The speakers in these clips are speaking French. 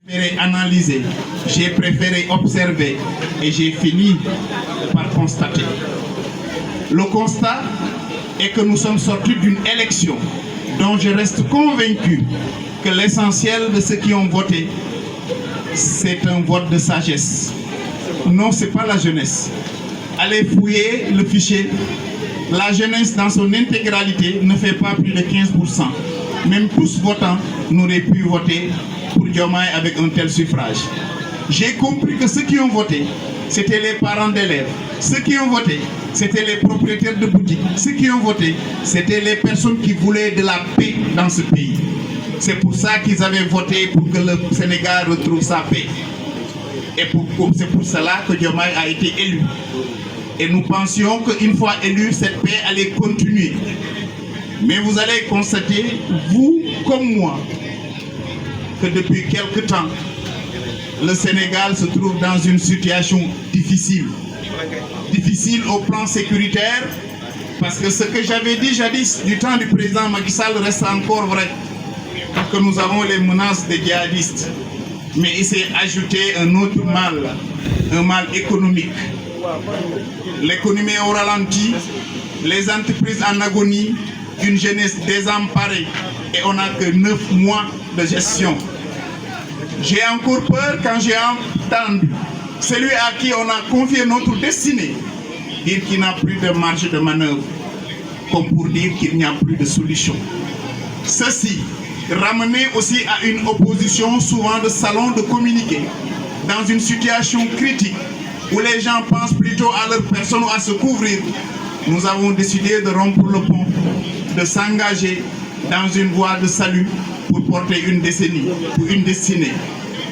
préféré analyser, j'ai préféré observer et j'ai fini par constater. Le constat est que nous sommes sortis d'une élection dont je reste convaincu que l'essentiel de ceux qui ont voté, c'est un vote de sagesse. Non, ce n'est pas la jeunesse. Allez fouiller le fichier. La jeunesse dans son intégralité ne fait pas plus de 15%. Même tous votants n'auraient pu voter pour Diomaye avec un tel suffrage. J'ai compris que ceux qui ont voté, c'était les parents d'élèves. Ceux qui ont voté, c'était les propriétaires de boutiques. Ceux qui ont voté, c'était les personnes qui voulaient de la paix dans ce pays. C'est pour ça qu'ils avaient voté pour que le Sénégal retrouve sa paix. Et c'est pour cela que Diomaye a été élu. Et nous pensions qu'une fois élu, cette paix allait continuer. Mais vous allez constater, vous comme moi, que depuis quelque temps, le Sénégal se trouve dans une situation difficile. Difficile au plan sécuritaire, parce que ce que j'avais dit jadis du temps du président Macky Sall reste encore vrai. Que nous avons les menaces des djihadistes. Mais il s'est ajouté un autre mal, un mal économique. L'économie est au ralenti, les entreprises en agonie, une jeunesse désemparée et on n'a que 9 mois de gestion. J'ai encore peur quand j'ai entendu celui à qui on a confié notre destinée dire qu'il n'a plus de marge de manœuvre, comme pour dire qu'il n'y a plus de solution. Ceci ramené aussi à une opposition souvent de salon de communiquer dans une situation critique où les gens pensent plutôt à leur personne ou à se couvrir. Nous avons décidé de rompre le pont, de s'engager dans une voie de salut pour porter une décennie, pour une destinée.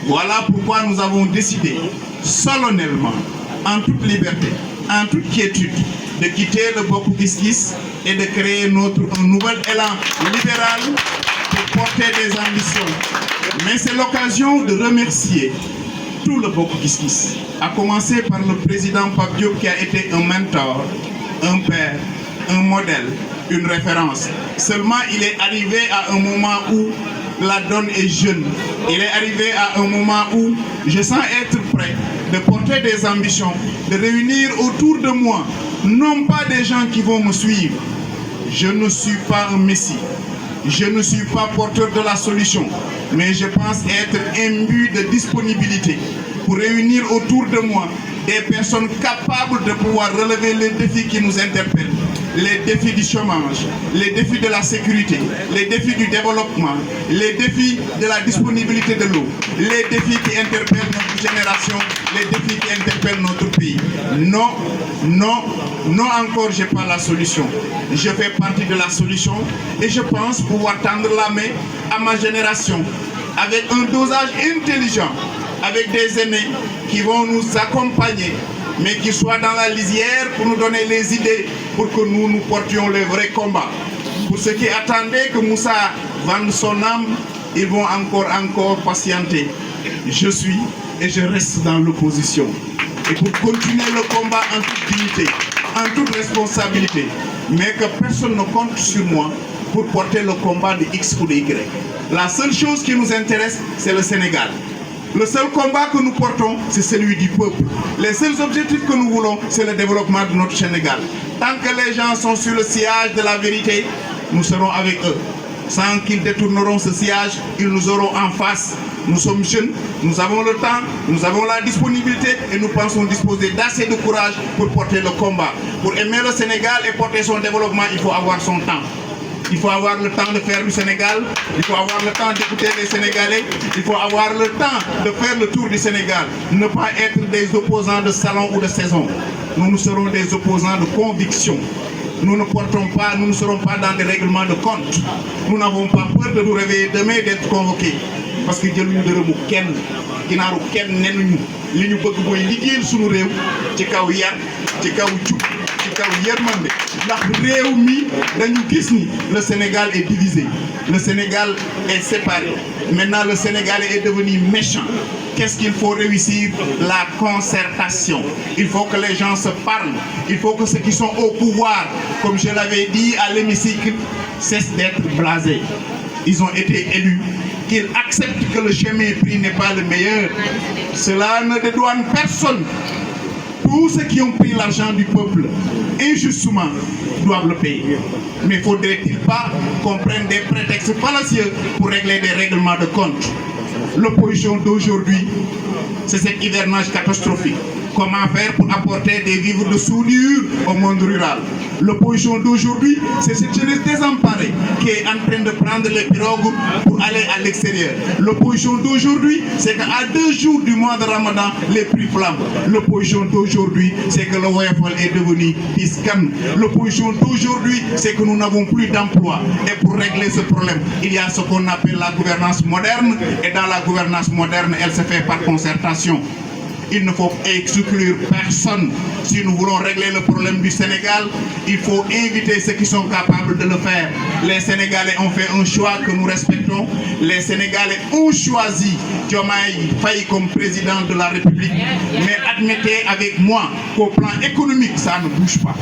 Voilà pourquoi nous avons décidé solennellement, en toute liberté, en toute quiétude, de quitter le Bokk Gis Gis et de créer un nouvel élan libéral pour porter des ambitions. Mais c'est l'occasion de remercier tout le Bokk Gis Gis, à commencer par le président Pape Diop qui a été un mentor, un père, un modèle, une référence. Seulement, il est arrivé à un moment où la donne est jeune. Il est arrivé à un moment où je sens être prêt de porter des ambitions, de réunir autour de moi, non pas des gens qui vont me suivre. Je ne suis pas un messie. Je ne suis pas porteur de la solution, mais je pense être imbu de disponibilité pour réunir autour de moi des personnes capables de pouvoir relever les défis qui nous interpellent. Les défis du chômage, les défis de la sécurité, les défis du développement, les défis de la disponibilité de l'eau, les défis qui interpellent notre génération, les défis qui interpellent notre pays. Non, non, non encore, je n'ai pas la solution. Je fais partie de la solution et je pense pouvoir tendre la main à ma génération avec un dosage intelligent, avec des aînés qui vont nous accompagner, mais qui soient dans la lisière pour nous donner les idées pour que nous portions les vrais combats. Pour ceux qui attendaient que Moussa vende son âme, ils vont encore patienter. Je suis et je reste dans l'opposition. Et pour continuer le combat en toute dignité, en toute responsabilité, mais que personne ne compte sur moi pour porter le combat de X ou de Y. La seule chose qui nous intéresse, c'est le Sénégal. Le seul combat que nous portons, c'est celui du peuple. Les seuls objectifs que nous voulons, c'est le développement de notre Sénégal. Tant que les gens sont sur le sillage de la vérité, nous serons avec eux. Sans qu'ils détourneront ce sillage, ils nous auront en face. Nous sommes jeunes, nous avons le temps, nous avons la disponibilité et nous pensons disposer d'assez de courage pour porter le combat. Pour aimer le Sénégal et porter son développement, il faut avoir son temps. Il faut avoir le temps de faire du Sénégal, il faut avoir le temps d'écouter les Sénégalais, il faut avoir le temps de faire le tour du Sénégal. Ne pas être des opposants de salon ou de saison. Nous serons des opposants de conviction. Nous ne portons pas, nous ne serons pas dans des règlements de compte. Nous n'avons pas peur de nous réveiller demain et d'être convoqués. Parce que Dieu nous dërëmu kenn ginaaru kenn nenuñu li ñu bëgg mooy liggéeyal suñu réew ci kaw yar ci kaw jub ci kaw yërmande ndax réew mi dañu gis ni le Sénégal est divisé, le Sénégal est séparé. Maintenant le Sénégal est devenu méchant. Qu'est-ce qu'il faut réussir? La concertation. Il faut que les gens se parlent. Il faut que ceux qui sont au pouvoir, comme je l'avais dit à l'hémicycle, cessent d'être blasés. Ils ont été élus. Qu'ils acceptent que le chemin pris n'est pas le meilleur, cela ne dédouane personne. Tous ceux qui ont pris l'argent du peuple injustement doivent le payer. Mais faudrait-il pas qu'on prenne des prétextes fallacieux pour régler des règlements de compte? L'opposition d'aujourd'hui, c'est cet hivernage catastrophique. Comment faire pour apporter des vivres de soudure au monde rural? L'opposition d'aujourd'hui, c'est cette jeunesse désemparée qui est en train de prendre les pirogues pour aller à l'extérieur. L'opposition d'aujourd'hui, c'est qu'à 2 jours du mois de Ramadan, les prix flambent. L'opposition d'aujourd'hui, c'est que le Woyofol est devenu piscam. L'opposition d'aujourd'hui, c'est que nous n'avons plus d'emploi. Et pour régler ce problème, il y a ce qu'on appelle la gouvernance moderne. Et dans la gouvernance moderne, elle se fait par concertation. Il ne faut exclure personne. Si nous voulons régler le problème du Sénégal, il faut inviter ceux qui sont capables de le faire. Les Sénégalais ont fait un choix que nous respectons. Les Sénégalais ont choisi Diomaye Faye comme président de la République. Mais admettez avec moi qu'au plan économique, ça ne bouge pas.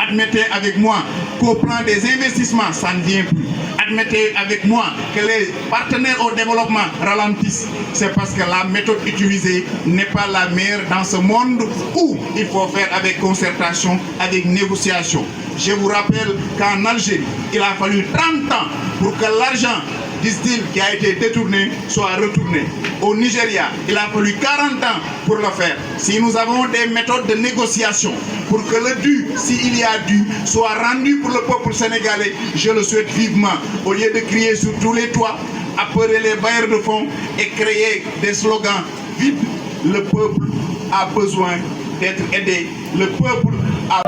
Admettez avec moi qu'au plan des investissements, ça ne vient plus. Admettez avec moi que les partenaires au développement ralentissent. C'est parce que la méthode utilisée n'est pas la meilleure dans ce monde où il faut faire avec concertation, avec négociation. Je vous rappelle qu'en Algérie, il a fallu 30 ans pour que l'argent, disent-ils, qui a été détourné soit retourné. Au Nigeria, il a fallu 40 ans pour le faire. Si nous avons des méthodes de négociation pour que le dû, s'il y a dû, soit rendu pour le peuple sénégalais, je le souhaite vivement. Au lieu de crier sur tous les toits, appeler les bailleurs de fonds et créer des slogans vides, le peuple a besoin d'être aidé. Le peuple a